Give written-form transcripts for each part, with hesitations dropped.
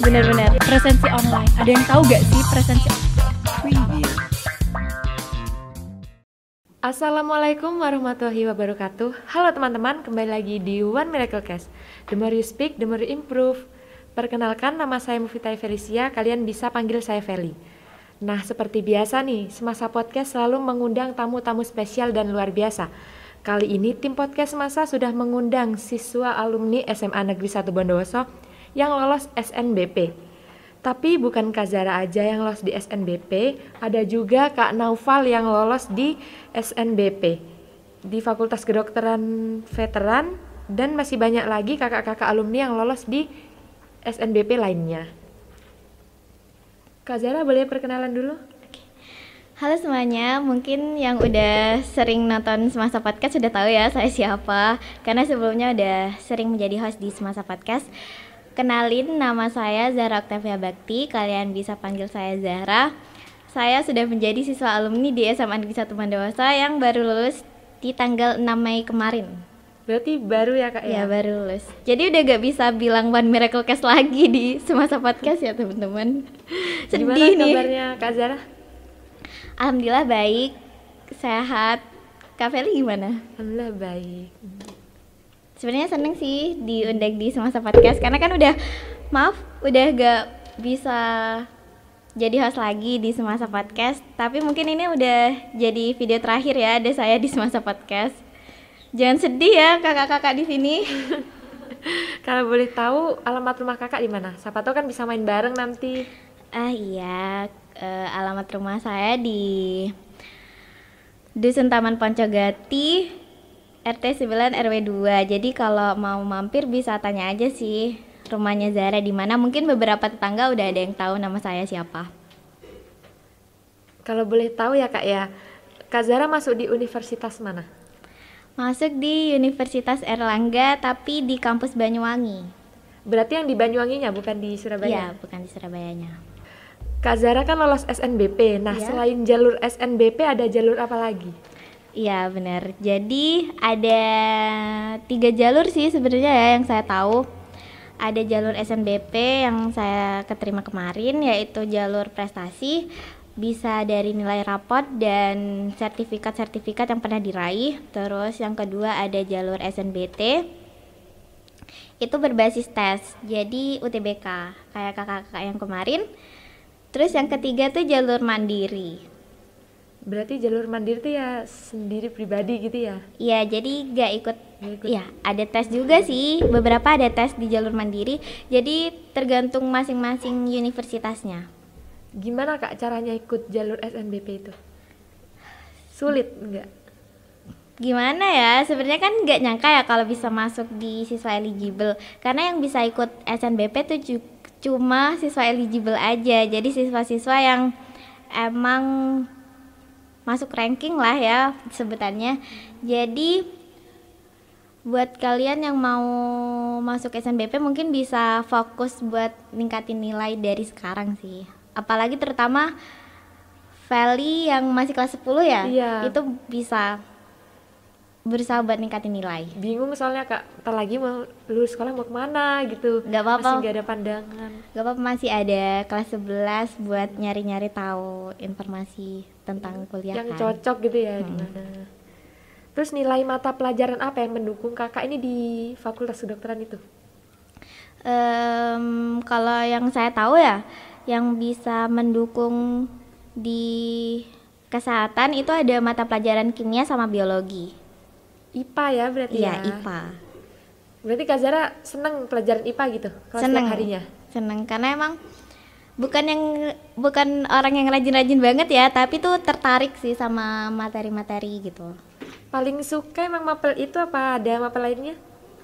Bener-bener presensi online. Ada yang tahu gak sih presensi preview? Assalamualaikum warahmatullahi wabarakatuh. Halo teman-teman, kembali lagi di One Miracle Cast. The more you speak, the more you improve. Perkenalkan, nama saya Mufitai Felicia. Kalian bisa panggil saya Feli. Nah, seperti biasa nih, Semasa Podcast selalu mengundang tamu-tamu spesial dan luar biasa. Kali ini tim podcast Semasa sudah mengundang siswa alumni SMA Negeri 1 Bondowoso yang lolos SNBP. Tapi bukan Kak Zara aja yang lolos di SNBP, ada juga Kak Naufal yang lolos di SNBP di Fakultas Kedokteran Veteran, dan masih banyak lagi kakak-kakak alumni yang lolos di SNBP lainnya. Kak Zara boleh perkenalan dulu? Halo semuanya, mungkin yang udah sering nonton Semasa Podcast sudah tahu ya saya siapa, karena sebelumnya udah sering menjadi host di Semasa Podcast. Kenalin, nama saya Zahra Octavia Bakti, kalian bisa panggil saya Zahra. Saya sudah menjadi siswa alumni di SMA Negeri 1 Bondowoso yang baru lulus di tanggal 6 Mei kemarin. Berarti baru ya Kak ya? Ya baru lulus. Jadi udah gak bisa bilang One Miracle Cast lagi di Semasa Podcast ya teman-teman. Sedih Gimana nih. kabarnya Kak Zara? Alhamdulillah baik, sehat. Kak Feli gimana? Alhamdulillah baik. Sebenarnya seneng sih diundang di Semasa Podcast karena kan udah gak bisa jadi host lagi di Semasa Podcast, tapi mungkin ini udah jadi video terakhir ya ada saya di Semasa Podcast. Jangan sedih ya kakak-kakak di sini. Kalau boleh tahu alamat rumah kakak di mana? Siapa tahu kan bisa main bareng nanti. Iya, alamat rumah saya di Dusun Taman Poncogati, RT 9 RW 2. Jadi kalau mau mampir bisa tanya aja sih rumahnya Zara di mana. Mungkin beberapa tetangga udah ada yang tahu nama saya siapa. Kalau boleh tahu ya Kak ya, Kak Zara masuk di universitas mana? Masuk di Universitas Erlangga tapi di kampus Banyuwangi. Berarti yang di Banyuwanginya, bukan di Surabaya? Iya, bukan di Surabayanya. Kak Zara kan lolos SNBP. Nah, Iya. selain jalur SNBP ada jalur apa lagi? Iya benar. Jadi ada 3 jalur sih sebenarnya ya yang saya tahu. Ada jalur SNBP yang saya keterima kemarin, yaitu jalur prestasi, bisa dari nilai rapot dan sertifikat-sertifikat yang pernah diraih. Terus yang kedua ada jalur SNBT, itu berbasis tes, jadi UTBK kayak kakak-kakak yang kemarin. Terus yang ketiga tuh jalur mandiri. Berarti jalur mandiri itu ya sendiri pribadi gitu ya? Iya, jadi gak ikut. Ikut. Iya, ada tes juga sih. Beberapa ada tes di jalur mandiri. Jadi tergantung masing-masing universitasnya. Gimana Kak caranya ikut jalur SNBP itu? Sulit enggak? Gimana ya? Sebenarnya kan gak nyangka ya kalau bisa masuk di siswa eligible. Karena yang bisa ikut SNBP tuh cuma siswa eligible aja. Jadi siswa-siswa yang emang masuk ranking lah ya sebutannya. Jadi buat kalian yang mau masuk SNBP mungkin bisa fokus buat ningkatin nilai dari sekarang sih. Apalagi terutama Feli yang masih kelas 10 ya. Iya. Itu bisa berusaha buat ningkatin nilai. Bingung soalnya Kak, ntar lagi mau lulus sekolah mau kemana gitu. Gak apa-apa. Masih gak ada pandangan. Gak apa-apa, masih ada kelas 11 buat nyari-nyari tahu informasi tentang kuliah Yang kan. cocok gitu ya di mana. Terus nilai mata pelajaran apa yang mendukung kakak ini di Fakultas Kedokteran itu? Kalau yang saya tahu ya, yang bisa mendukung di kesehatan itu ada mata pelajaran kimia sama biologi. IPA ya berarti Iya, ya? IPA. Berarti Kak Zara seneng pelajaran IPA gitu? Kalau Seneng setiap harinya? Seneng karena emang bukan orang yang rajin-rajin banget ya, tapi tuh tertarik sih sama materi-materi gitu. Paling suka emang mapel itu apa ada mapel lainnya?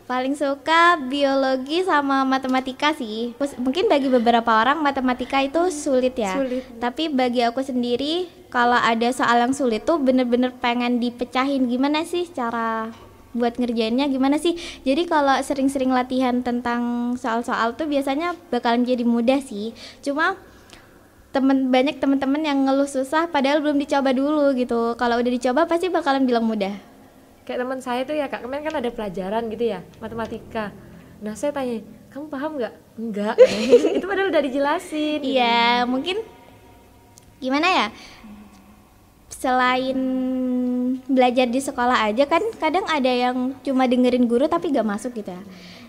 Paling suka biologi sama matematika sih. Mungkin bagi beberapa orang matematika itu sulit ya. Sulit. Tapi bagi aku sendiri, kalau ada soal yang sulit tuh bener-bener pengen dipecahin. Gimana sih cara buat ngerjainnya, gimana sih? Jadi kalau sering-sering latihan tentang soal-soal tuh biasanya bakalan jadi mudah sih. Cuma banyak teman-teman yang ngeluh susah padahal belum dicoba dulu gitu. Kalau udah dicoba pasti bakalan bilang mudah. Kayak teman saya tuh ya Kak, kemarin kan ada pelajaran gitu ya, matematika. Nah saya tanya, kamu paham nggak? Enggak. Itu padahal udah dijelasin. Iya, mungkin gimana ya? Selain belajar di sekolah aja kan kadang ada yang cuma dengerin guru tapi gak masuk gitu ya.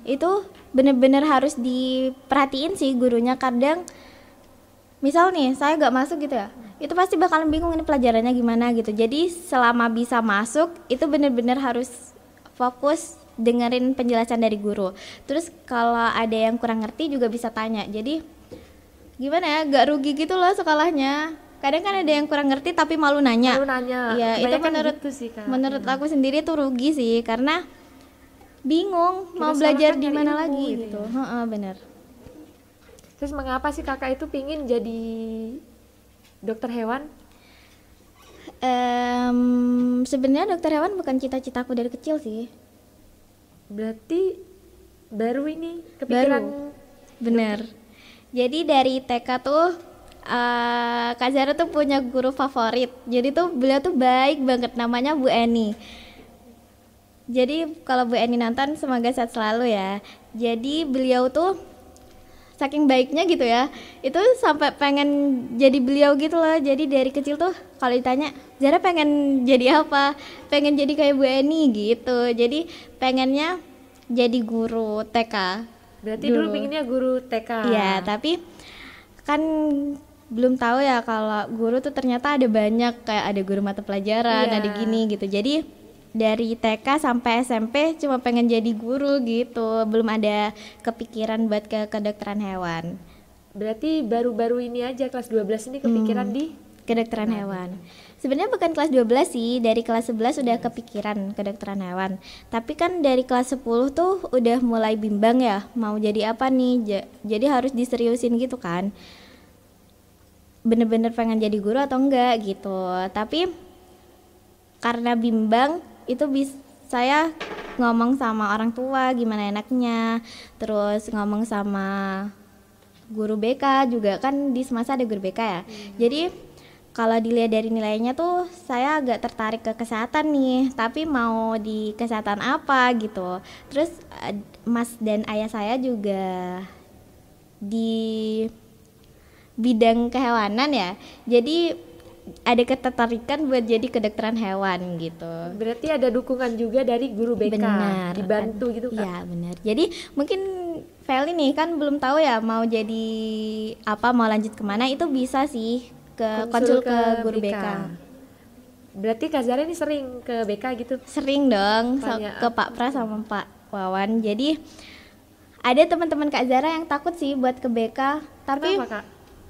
Itu bener-bener harus diperhatiin sih gurunya. Kadang misal nih saya gak masuk gitu ya, itu pasti bakalan bingung ini pelajarannya gimana gitu. Jadi selama bisa masuk itu bener-bener harus fokus dengerin penjelasan dari guru. Terus kalau ada yang kurang ngerti juga bisa tanya. Jadi gimana ya, gak rugi gitu loh sekolahnya. Kadang kan ada yang kurang ngerti tapi malu nanya. Iya, itu menurut aku sendiri tuh rugi sih, karena bingung Kita mau belajar kan di nyari mana ilmu lagi gitu gitu. ya. Bener. Terus mengapa sih kakak itu pingin jadi dokter hewan? Sebenarnya dokter hewan bukan cita-citaku dari kecil sih. Berarti baru ini kepikiran. Bener. Jadi dari TK tuh Kak Zara tuh punya guru favorit. Jadi tuh beliau tuh baik banget, namanya Bu Eni. Jadi kalau Bu Eni nonton semoga sehat selalu ya. Jadi beliau tuh saking baiknya gitu ya, itu sampai pengen jadi beliau gitu loh. Jadi dari kecil tuh kalau ditanya Zara pengen jadi apa, pengen jadi kayak Bu Eni gitu. Jadi pengennya jadi guru TK. Berarti dulu pinginnya guru TK. Iya, tapi kan belum tahu ya kalau guru tuh ternyata ada banyak, kayak ada guru mata pelajaran, Iya. ada gini gitu. Jadi dari TK sampai SMP cuma pengen jadi guru gitu, belum ada kepikiran buat ke kedokteran hewan. Berarti baru-baru ini aja kelas 12 ini kepikiran di Kedokteran hewan. Sebenarnya bukan kelas 12 sih, dari kelas 11 udah kepikiran kedokteran hewan. Tapi kan dari kelas 10 tuh udah mulai bimbang ya, mau jadi apa nih. Jadi harus diseriusin gitu kan. Bener-bener pengen jadi guru atau enggak gitu. Tapi karena bimbang itu saya ngomong sama orang tua gimana enaknya, terus ngomong sama guru BK juga, kan di semasa ada guru BK ya. Jadi kalau dilihat dari nilainya tuh saya agak tertarik ke kesehatan nih, tapi mau di kesehatan apa gitu. Terus mas dan ayah saya juga di bidang kehewanan ya, jadi ada ketertarikan buat jadi kedokteran hewan gitu. Berarti ada dukungan juga dari guru BK. Benar, dibantu gitu kan? Iya benar. Jadi mungkin Feli nih kan belum tahu ya mau jadi apa, mau lanjut kemana, itu bisa sih ke konsul ke guru BK. Berarti Kak Zara ini sering ke BK gitu? Sering dong, Tanya ke Pak Pras sama Pak Wawan. Jadi ada teman-teman Kak Zara yang takut sih buat ke BK, tapi Kenapa, Kak?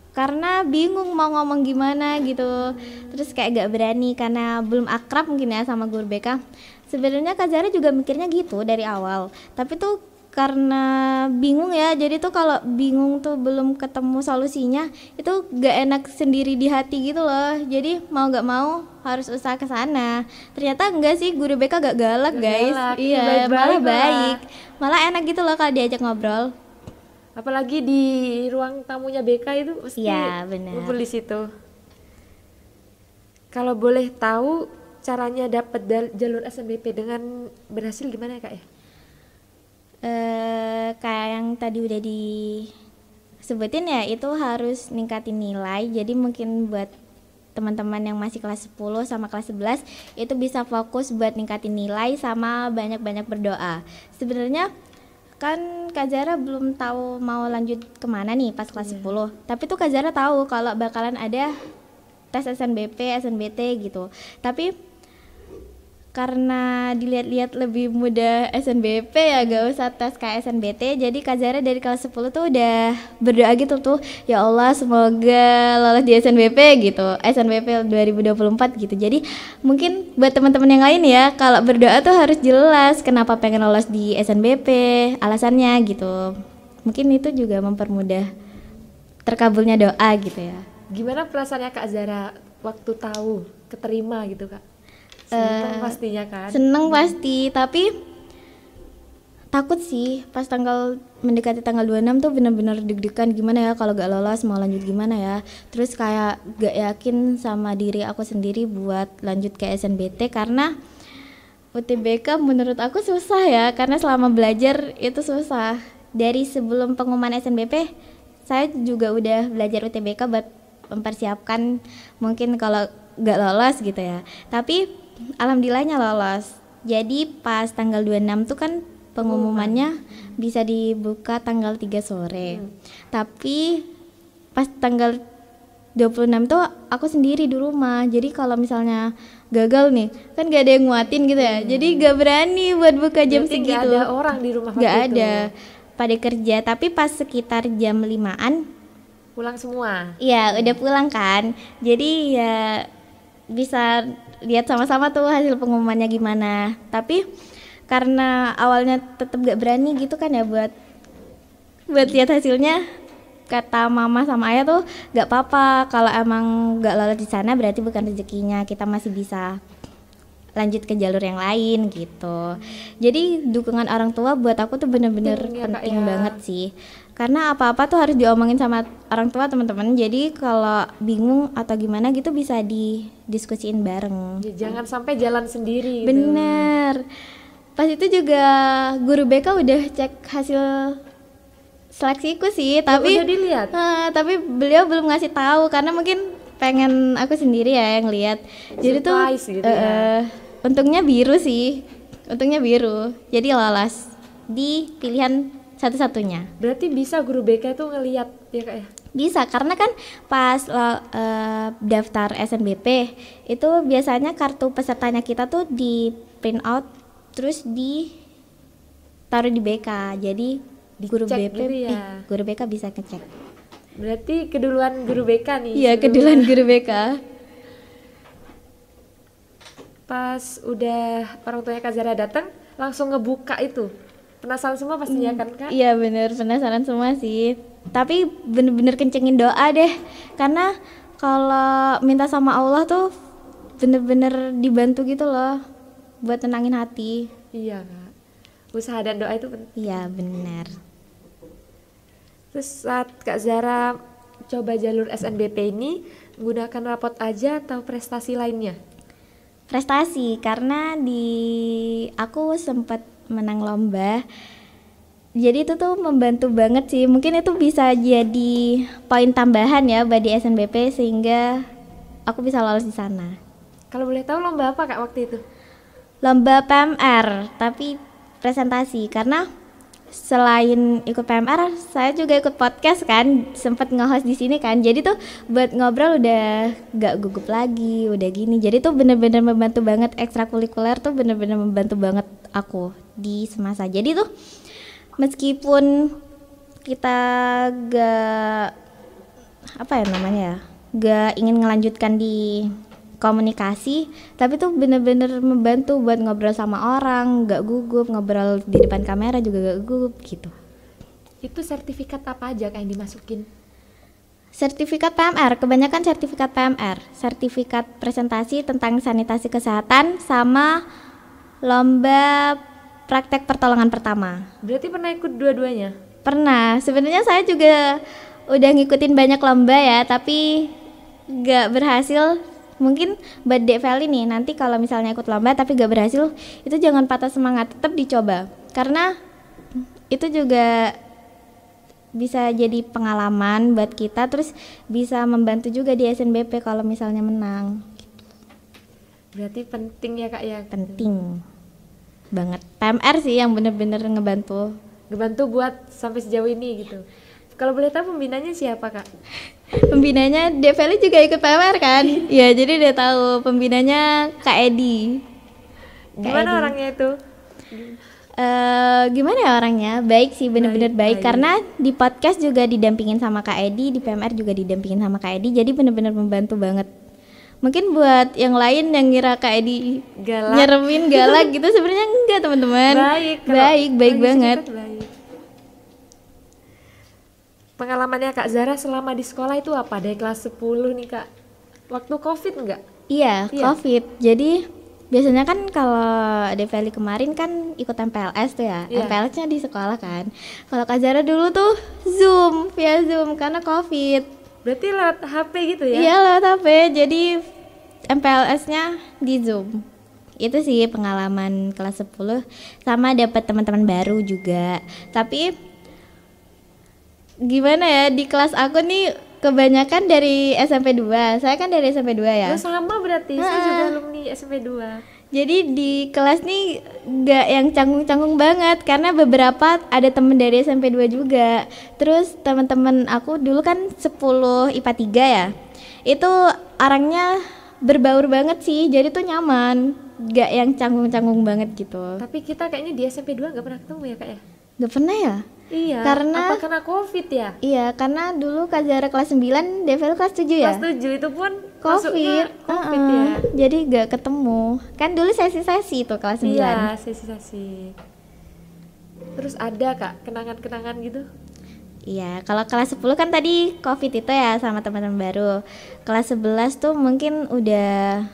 karena bingung mau ngomong gimana gitu. Terus kayak gak berani karena belum akrab mungkin ya sama guru BK. Sebenarnya Kak Zara juga mikirnya gitu dari awal, tapi tuh karena bingung ya, jadi tuh kalau bingung tuh belum ketemu solusinya itu gak enak sendiri di hati gitu loh. Jadi mau gak mau harus usaha ke sana. Ternyata enggak sih, guru BK gak galak guys. Galak, Iya, baik-baik malah lah. baik, malah enak gitu loh kalau diajak ngobrol. Apalagi di ruang tamunya BK itu mesti Iya, benar. ngumpul di situ. Kalau boleh tahu caranya dapat jalur SNBP dengan berhasil gimana ya, Kak ya? Kayak yang tadi udah disebutin ya, itu harus ningkatin nilai. Jadi mungkin buat teman-teman yang masih kelas 10 sama kelas 11 itu bisa fokus buat ningkatin nilai sama banyak-banyak berdoa. Sebenarnya kan Kak Zara belum tahu mau lanjut kemana nih pas kelas 10. Tapi tuh Kak Zara tahu kalau bakalan ada tes SNBP, SNBT gitu. Tapi karena dilihat-lihat lebih mudah SNBP ya, gak usah tes kayak SNBT. Jadi Kak Zara dari kelas 10 tuh udah berdoa gitu tuh, ya Allah semoga lolos di SNBP gitu, SNBP 2024 gitu. Jadi mungkin buat teman-teman yang lain ya, kalau berdoa tuh harus jelas kenapa pengen lolos di SNBP, alasannya gitu. Mungkin itu juga mempermudah terkabulnya doa gitu ya. Gimana perasaannya Kak Zara waktu tahu keterima gitu, Kak? Seneng pastinya kan? Seneng pasti, tapi takut sih pas mendekati tanggal 26 tuh bener-bener deg-degan, gimana ya kalau gak lolos mau lanjut gimana ya. Terus kayak gak yakin sama diri aku sendiri buat lanjut ke SNBT karena UTBK menurut aku susah ya, karena selama belajar itu susah. dari sebelum pengumuman SNBP saya juga udah belajar UTBK buat mempersiapkan mungkin kalau nggak lolos gitu ya. Tapi alhamdulillahnya lolos. Jadi pas tanggal 26 tuh kan pengumumannya bisa dibuka tanggal 3 sore. Tapi pas tanggal 26 tuh aku sendiri di rumah. Jadi kalau misalnya gagal nih, kan gak ada yang nguatin gitu ya. Jadi gak berani buat buka jam Berarti segitu. nggak ada orang di rumah Gak waktu itu. ada. Pada kerja, tapi pas sekitar jam 5-an, Pulang semua. ya udah pulang kan. Jadi ya bisa lihat sama-sama tuh hasil pengumumannya gimana. Tapi karena awalnya tetap gak berani gitu kan ya buat lihat hasilnya, kata mama sama ayah tuh gak apa-apa kalau emang gak lolos di sana berarti bukan rezekinya, kita masih bisa lanjut ke jalur yang lain gitu. Jadi dukungan orang tua buat aku tuh bener-bener Penting ya, Kak, penting ya. banget sih, karena apa-apa tuh harus diomongin sama orang tua teman-teman. Jadi kalau bingung atau gimana gitu bisa didiskusiin bareng. Ya, jangan sampai jalan sendiri gitu. Bener. Pas itu juga guru BK udah cek hasil seleksiku sih, tapi udah dilihat? tapi beliau belum ngasih tahu karena mungkin pengen aku sendiri ya yang lihat. Jadi tuh Surprise gitu ya. untungnya biru sih, untungnya biru. Jadi lolos di pilihan satu-satunya. Berarti bisa guru BK itu ngelihat ya Kak ya? Bisa, karena kan pas daftar SNBP itu biasanya kartu pesertanya kita tuh di print out terus ditaruh di BK. Jadi guru Dicek BP gitu ya? guru BK bisa ngecek. Berarti keduluan guru BK nih. Iya, sebelum- keduluan guru BK. Pas udah orang tuanya Kak Zara datang, langsung ngebuka itu. Penasaran semua pastinya kan Kak? Iya bener, penasaran semua sih. Tapi bener-bener kencengin doa deh, karena kalau minta sama Allah tuh bener-bener dibantu gitu loh, buat tenangin hati. Iya Kak. Usaha dan doa itu penting. Iya bener. Terus saat Kak Zara coba jalur SNBP ini, menggunakan rapot aja atau prestasi lainnya? Prestasi, karena aku sempat menang lomba. Jadi itu tuh membantu banget sih. Mungkin itu bisa jadi poin tambahan ya bagi SNBP sehingga aku bisa lolos di sana. Kalau boleh tahu lomba apa Kak waktu itu? Lomba PMR, tapi presentasi, karena selain ikut PMR, saya juga ikut podcast kan, sempat nge-host di sini kan. Jadi tuh buat ngobrol udah gak gugup lagi, udah gini. Jadi tuh bener-bener membantu banget, ekstrakurikuler tuh bener-bener membantu banget aku di semasa. Jadi tuh meskipun kita gak ingin ngelanjutkan di komunikasi, tapi tuh bener-bener membantu buat ngobrol sama orang, gak gugup, ngobrol di depan kamera juga gak gugup gitu. Itu sertifikat apa aja Kak yang dimasukin? Sertifikat PMR, kebanyakan sertifikat PMR, sertifikat presentasi tentang sanitasi kesehatan sama lomba praktek pertolongan pertama. Berarti pernah ikut dua-duanya? Pernah, sebenarnya saya juga udah ngikutin banyak lomba ya, tapi gak berhasil. Mungkin buat Dek Feli nih, nanti kalau misalnya ikut lomba tapi gak berhasil, itu jangan patah semangat, tetap dicoba. Karena itu juga bisa jadi pengalaman buat kita, terus bisa membantu juga di SNBP kalau misalnya menang. Berarti penting ya Kak ya? Penting banget. PMR sih yang bener-bener ngebantu. Ngebantu buat sampai sejauh ini gitu. Kalau boleh tahu pembinanya siapa Kak? Pembinanya Dek Feli juga ikut PMR kan? Ya, jadi dia tahu pembinanya Kak Edi. Gimana orangnya itu? Gimana ya orangnya? Baik sih, bener-bener baik. Baik. Karena di podcast juga didampingin sama Kak Edi, di PMR juga didampingin sama Kak Edi, jadi bener-bener membantu banget. Mungkin buat yang lain yang ngira Kak Edi Galak. nyeremin galak gitu, sebenarnya enggak teman-teman. Baik, kalau baik orang banget. disebut baik. Pengalamannya Kak Zara selama di sekolah itu apa? Dari kelas 10 nih Kak. Waktu Covid enggak? Iya, Iya. COVID. Jadi biasanya kan kalau Develi kemarin kan ikut MPLS tuh ya. Iya. MPLS-nya di sekolah kan. Kalau Kak Zara dulu tuh Zoom, via Zoom karena COVID. Berarti lewat HP gitu ya? Iya lewat HP, jadi MPLS-nya di Zoom. Itu sih pengalaman kelas 10, sama dapat teman-teman baru juga. Tapi Gimana ya, di kelas aku nih kebanyakan dari SMP 2. Saya kan dari SMP 2 ya. Lu sama berarti, saya juga alumni SMP 2. Jadi di kelas nih gak yang canggung-canggung banget, karena beberapa ada temen dari SMP 2 juga. Terus teman-teman aku dulu kan 10 IPA 3 ya. Itu orangnya berbaur banget sih, jadi tuh nyaman. Gak yang canggung-canggung banget gitu. Tapi kita kayaknya di SMP 2 gak pernah ketemu ya Kak ya? Gak pernah ya? Iya, Karena- apa karena COVID ya? Iya, karena dulu Kak Zara kelas 9, Devel kelas 7 ya? Kelas 7 itu pun Covid, masuknya COVID ya? Jadi gak ketemu. Kan dulu sesi-sesi tuh kelas 9. Iya, sesi-sesi. Terus ada Kak kenangan-kenangan gitu? Iya, kalau kelas 10 kan tadi Covid itu ya sama teman-teman baru. Kelas 11 tuh mungkin udah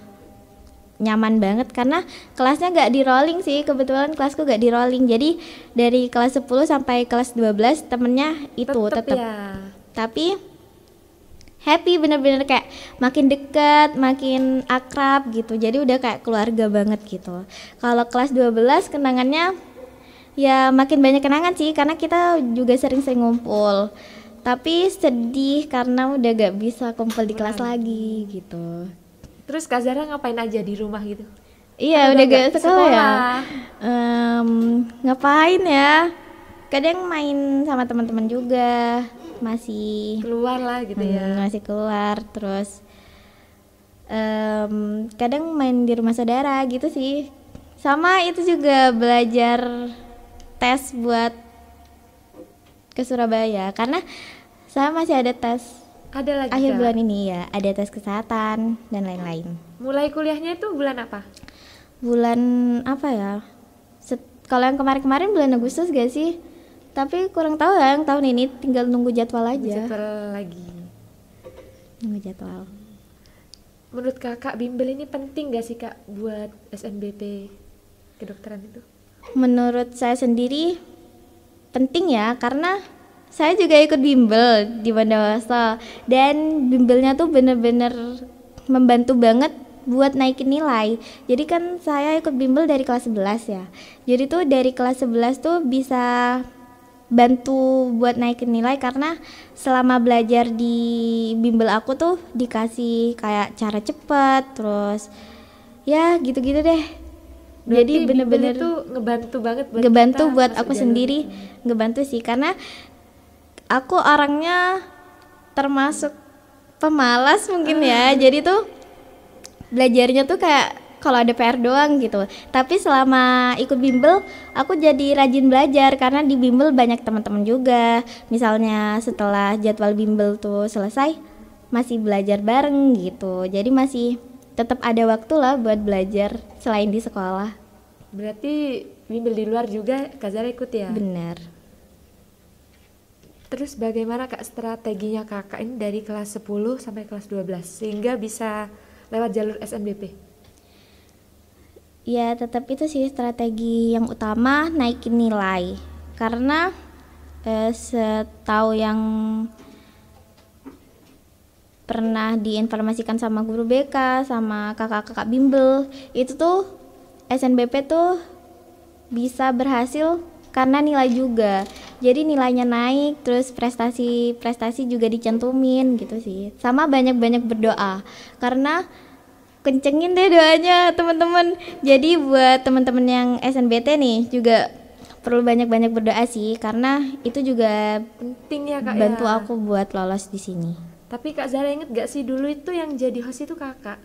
nyaman banget karena kelasnya gak di rolling sih. Kebetulan kelasku gak di rolling. Jadi dari kelas 10 sampai kelas 12 temennya itu tetap. ya. Tapi happy, bener-bener kayak makin deket, makin akrab gitu. Jadi udah kayak keluarga banget gitu. Kalau kelas 12 kenangannya ya makin banyak kenangan sih, karena kita juga sering-sering ngumpul. Tapi sedih karena udah gak bisa kumpul di kelas lagi gitu. Terus Kak Zara ngapain aja di rumah gitu? Iya, Kan udah nggak gak sekolah ya. sekolah. Ngapain ya? Kadang main sama teman-teman juga, masih Keluar lah gitu ya. masih keluar. Terus kadang main di rumah saudara gitu sih. Sama itu juga belajar tes buat ke Surabaya, karena saya masih ada tes Ada lagi akhir Kak? bulan ini ya, ada tes kesehatan dan lain-lain. Mulai kuliahnya itu bulan apa? Bulan apa ya? Kalau yang kemarin-kemarin bulan Agustus gak sih? Tapi kurang tahu ya, yang tahun ini tinggal nunggu jadwal aja. Jadwal lagi. Nunggu jadwal. Menurut Kakak bimbel ini penting gak sih Kak buat SNBP kedokteran itu? Menurut saya sendiri penting ya, karena saya juga ikut bimbel di Bondowoso dan bimbelnya tuh bener-bener membantu banget buat naikin nilai. Jadi kan saya ikut bimbel dari kelas 11 ya. Jadi tuh dari kelas 11 tuh bisa bantu buat naikin nilai, karena selama belajar di bimbel aku tuh dikasih kayak cara cepet, terus ya gitu-gitu deh. Jadi Berarti bener-bener bimbel itu ngebantu banget buat ngebantu kita buat masuk aku jalur sendiri, ini. ngebantu sih, karena aku orangnya termasuk pemalas mungkin ya. Jadi tuh belajarnya tuh kayak kalau ada PR doang gitu. Tapi selama ikut bimbel aku jadi rajin belajar, karena di bimbel banyak teman-teman juga. Misalnya setelah jadwal bimbel tuh selesai masih belajar bareng gitu. Jadi masih tetap ada waktu lah buat belajar selain di sekolah. Berarti bimbel di luar juga Kak Zara ikut ya? Bener. Terus bagaimana Kak strateginya Kakak ini dari kelas 10 sampai kelas 12 sehingga bisa lewat jalur SNBP? Ya tetap itu sih strategi yang utama, naikin nilai. Karena setahu yang pernah diinformasikan sama guru BK, sama kakak-kakak bimbel, itu tuh SNBP tuh bisa berhasil karena nilai juga. Jadi nilainya naik, terus prestasi juga dicantumin gitu sih. Sama banyak-banyak berdoa. Karena kencengin deh doanya teman-teman. Jadi buat teman-teman yang SNBT nih juga perlu banyak-banyak berdoa sih, karena itu juga Penting ya Kak bantu ya? aku buat lolos di sini. Tapi Kak Zara inget gak sih dulu itu yang jadi host itu Kakak?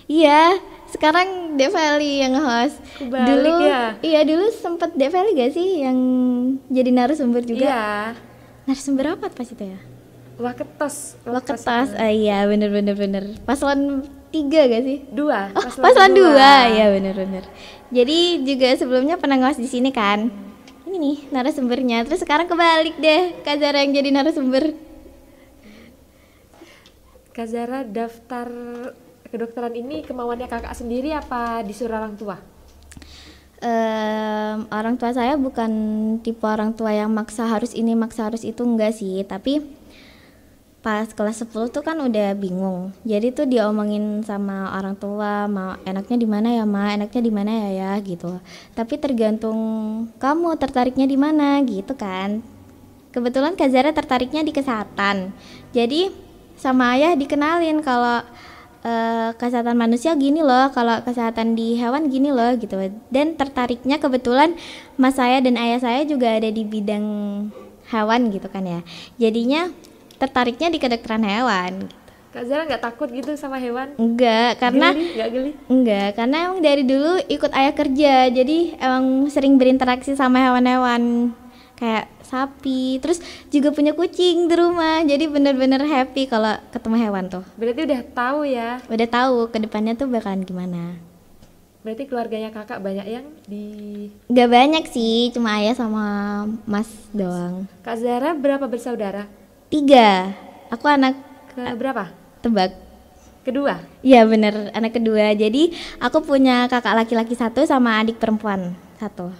Iya, sekarang Develi yang host. Kebalik Dulu ya? iya, dulu sempet Develi gak sih yang jadi narasumber juga? Iya. Narasumber apa pas itu ya? Waketos. Waketos. Iya, bener. Paslon 3 gak sih? 2. Oh, paslon 2. Iya, bener. Jadi juga sebelumnya pernah ngehost di sini kan. Ini nih narasumbernya. Terus sekarang kebalik deh, Kak Zara yang jadi narasumber. Kak Zara daftar kedokteran ini kemauannya Kakak sendiri apa disuruh orang tua? Orang tua saya bukan tipe orang tua yang maksa harus ini, maksa harus itu, enggak sih. Tapi pas kelas 10 tuh kan udah bingung. Jadi tuh diomongin sama orang tua, mau enaknya di mana ya, Ma? Enaknya di mana ya gitu. Tapi tergantung kamu tertariknya di mana gitu kan. kebetulan Kak Zara tertariknya di kesehatan. Jadi sama ayah dikenalin kalau kesehatan manusia gini loh, kalau kesehatan di hewan gini loh gitu. Dan tertariknya kebetulan mas saya dan ayah saya juga ada di bidang hewan gitu kan ya. Jadinya tertariknya di kedokteran hewan. Kak Zara nggak takut gitu sama hewan? Enggak, karena Geli? Nggak geli? enggak, karena emang dari dulu ikut ayah kerja, jadi emang sering berinteraksi sama hewan-hewan kayak sapi, terus juga punya kucing di rumah, jadi bener-bener happy kalau ketemu hewan tuh. Berarti udah tahu ya. Udah tahu kedepannya tuh bakalan gimana. Berarti keluarganya kakak banyak yang di... Gak banyak sih, cuma ayah sama mas doang. Kak Zara berapa bersaudara? 3, aku anak Ke berapa? tebak. Kedua? Iya bener, anak kedua. Jadi aku punya kakak laki-laki 1 sama adik perempuan 1.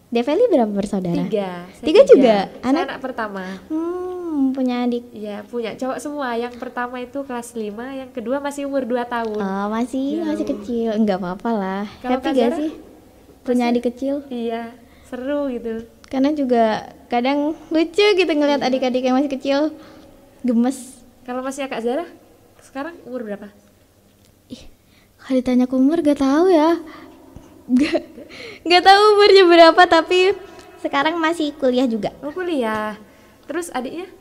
Develi berapa bersaudara? 3. Saya 3 juga? Saya Anak? anak pertama. Punya adik. Iya, punya cowok semua. Yang pertama itu kelas 5, yang kedua masih umur 2 tahun. Oh, masih Jauh. kecil. Enggak apa-apa lah. Kalau Happy Kak gak Zara? sih? Punya adik kecil? Iya, seru gitu. Karena juga kadang lucu gitu ngeliat adik-adik yang masih kecil. Gemes. Kalau masih Kak Zara, sekarang umur berapa? Kalau ditanya ke umur gak tahu ya. Gak tahu umurnya berapa, tapi sekarang masih kuliah juga. Oh, kuliah. Terus adiknya?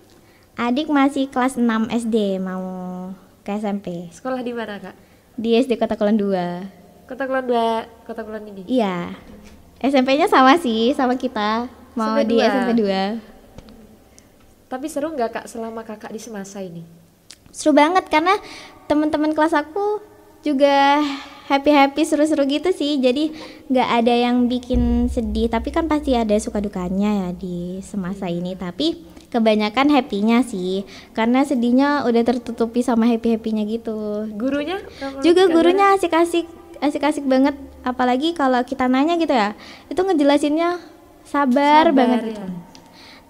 Adik masih kelas 6 SD mau ke SMP. Sekolah di mana, Kak? Di SD Kota Kulon 2. Kota Kulon 2, Kota Kulon ini. Iya. SMP-nya sama sih, sama kita. Mau SMP di 2. SMP 2. Tapi seru nggak Kak selama Kakak di semasa ini? Seru banget karena teman-teman kelas aku juga happy-happy, seru-seru gitu sih. Jadi nggak ada yang bikin sedih, tapi kan pasti ada suka dukanya ya di semasa ini. Tapi kebanyakan happy-nya sih, karena sedihnya udah tertutupi sama happy-happy-nya gitu. Gurunya? Juga gurunya asik-asik banget, apalagi kalau kita nanya gitu ya, itu ngejelasinnya sabar banget gitu. ya.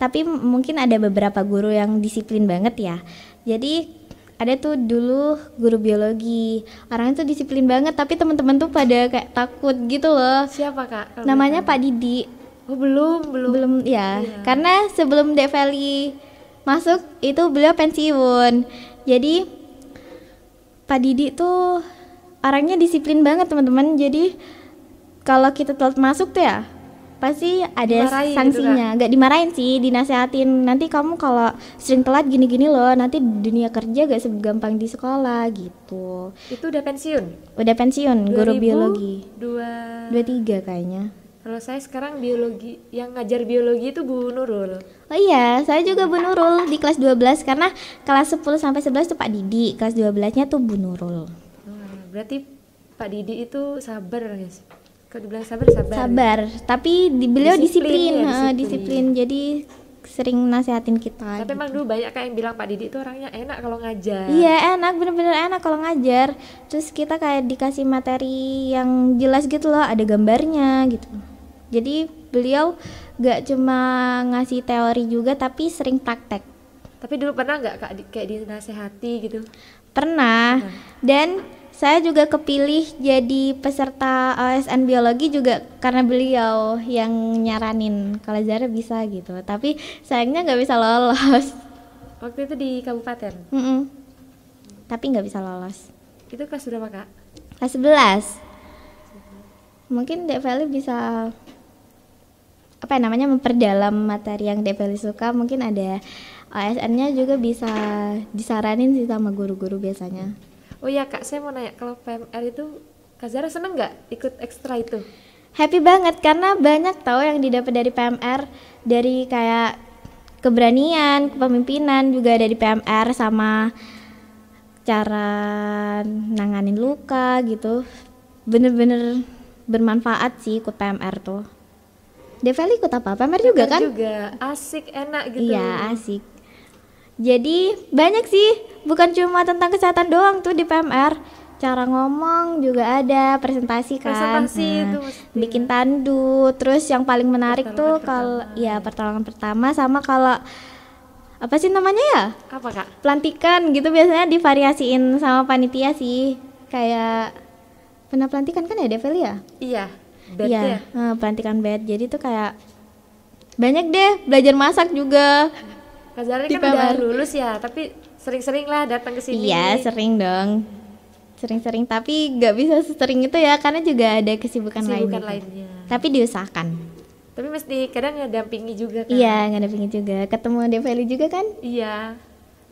Tapi mungkin ada beberapa guru yang disiplin banget ya. Jadi ada tuh dulu guru biologi, orangnya tuh disiplin banget, tapi teman-teman tuh pada kayak takut gitu loh. Siapa Kak? Kalau Namanya boleh Pak Didi. tahu? Oh, belum. Ya, Iya. karena sebelum Develi masuk itu beliau pensiun. Jadi Pak Didi tuh orangnya disiplin banget teman-teman. Jadi kalau kita telat masuk tuh ya pasti ada Dimarahin gitu, sanksinya. Gak dimarahin sih, dinasehatin. Nanti kamu kalau sering telat gini-gini loh, nanti dunia kerja gak segampang di sekolah gitu. Itu udah pensiun? Udah pensiun, guru biologi. 23 kayaknya. Kalau saya sekarang biologi, yang ngajar biologi itu Bu Nurul. Oh iya, saya juga Bu Nurul di kelas 12 karena kelas 10 sampai 11 tuh Pak Didi, kelas 12-nya tuh Bu Nurul. Berarti Pak Didi itu sabar guys. Kalau dibilang sabar. Sabar, tapi beliau Disiplin disiplin, ya, disiplin. Jadi sering nasehatin kita. Tapi emang dulu banyak kayak yang bilang Pak Didi itu orangnya enak kalau ngajar. Iya enak, bener-bener enak kalau ngajar. Terus kita kayak dikasih materi yang jelas gitu loh, ada gambarnya gitu. Jadi beliau gak cuma ngasih teori juga, tapi sering praktek. Tapi dulu pernah nggak Kak kayak dinasehati gitu? Pernah. Dan saya juga kepilih jadi peserta OSN biologi juga karena beliau yang nyaranin kalau Zara bisa gitu. Tapi sayangnya nggak bisa lolos. Waktu itu di kabupaten. Tapi nggak bisa lolos. Itu kelas berapa Kak? Kelas 11. Mungkin Dek Feli bisa memperdalam materi yang Dek Feli suka. Mungkin ada OSN-nya juga bisa disaranin sih sama guru-guru biasanya. Oh iya Kak, saya mau nanya, kalau PMR itu Kak Zara seneng nggak ikut ekstra itu? Happy banget karena banyak tahu yang didapat dari PMR, dari kayak keberanian, kepemimpinan juga ada di PMR, sama cara nanganin luka gitu. Bener-bener bermanfaat sih ikut PMR tuh. Develi ikut apa? PMR juga kan? Juga asik, enak gitu. Iya asik. Jadi banyak sih, bukan cuma tentang kesehatan doang tuh di PMR. Cara ngomong juga ada, presentasi kan. Presentasi itu mesti. Bikin tandu, terus yang paling menarik tuh kalau ya pertolongan pertama, sama kalau apa sih namanya ya? Apa Kak? Pelantikan gitu biasanya divariasiin sama panitia sih. Kayak pernah pelantikan kan ya Develi ya? Iya, bed ya. Pelantikan bed. Jadi tuh kayak Banyak deh, belajar masak juga. Kak Zara Di kan udah PMR. lulus ya, tapi sering-sering lah datang ke sini. Iya, sering dong. Sering-sering, tapi nggak bisa sesering itu ya, karena juga ada kesibukan lain Kesibukan juga. lainnya. Tapi diusahakan. Tapi mesti kadang ngedampingi juga kan. Iya, nggak ada pinggir juga. Ketemu Develi juga kan? Iya.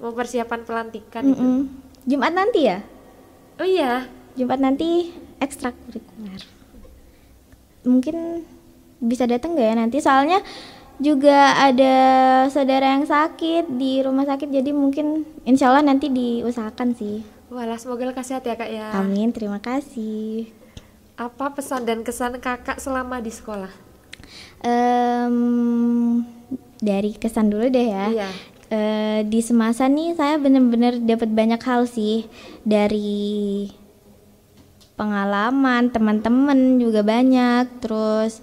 Mau persiapan pelantikan itu. Mm-mm. Jumat nanti ya? Oh iya. Jumat nanti ekstrakurikuler. Mungkin bisa datang nggak ya nanti? Soalnya juga ada saudara yang sakit di rumah sakit, jadi mungkin insya Allah nanti diusahakan sih. Walah, semoga lekas sehat ya Kak ya. Amin, terima kasih. Apa pesan dan kesan Kakak selama di sekolah? Dari kesan dulu deh ya. Iya. Di semasa nih saya benar-benar dapat banyak hal sih, dari pengalaman teman-teman juga banyak, terus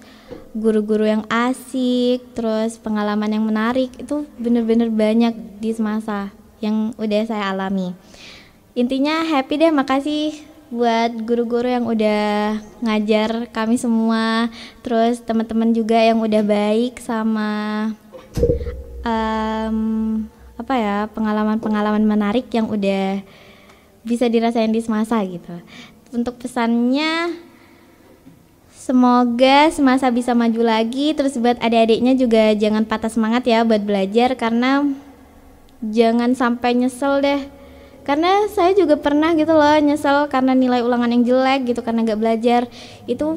guru-guru yang asik, terus pengalaman yang menarik, itu benar-benar banyak di semasa yang udah saya alami. Intinya happy deh, makasih buat guru-guru yang udah ngajar kami semua, terus teman-teman juga yang udah baik sama pengalaman-pengalaman menarik yang udah bisa dirasain di semasa gitu. Untuk pesannya, semoga semasa bisa maju lagi, terus buat adik-adiknya juga jangan patah semangat ya buat belajar, karena jangan sampai nyesel deh. Karena saya juga pernah gitu loh nyesel karena nilai ulangan yang jelek gitu, karena gak belajar. Itu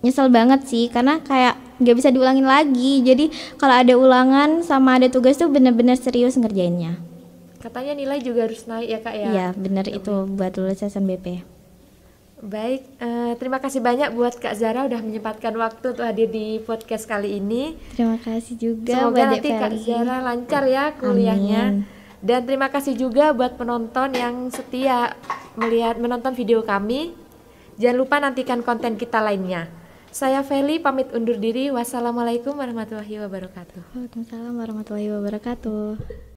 nyesel banget sih, karena kayak gak bisa diulangin lagi. Jadi kalau ada ulangan sama ada tugas tuh bener-bener serius ngerjainnya. Katanya nilai juga harus naik ya Kak ya. Iya bener, itu buat lulus SNBP. Baik, terima kasih banyak buat Kak Zara udah menyempatkan waktu untuk hadir di podcast kali ini. Terima kasih juga Semoga buat nanti Dek Kak Feli. Zara lancar ya kuliahnya. Amin. Dan terima kasih juga buat penonton yang setia menonton video kami. Jangan lupa nantikan konten kita lainnya. Saya Feli pamit undur diri. Wassalamualaikum warahmatullahi wabarakatuh. Waalaikumsalam warahmatullahi wabarakatuh.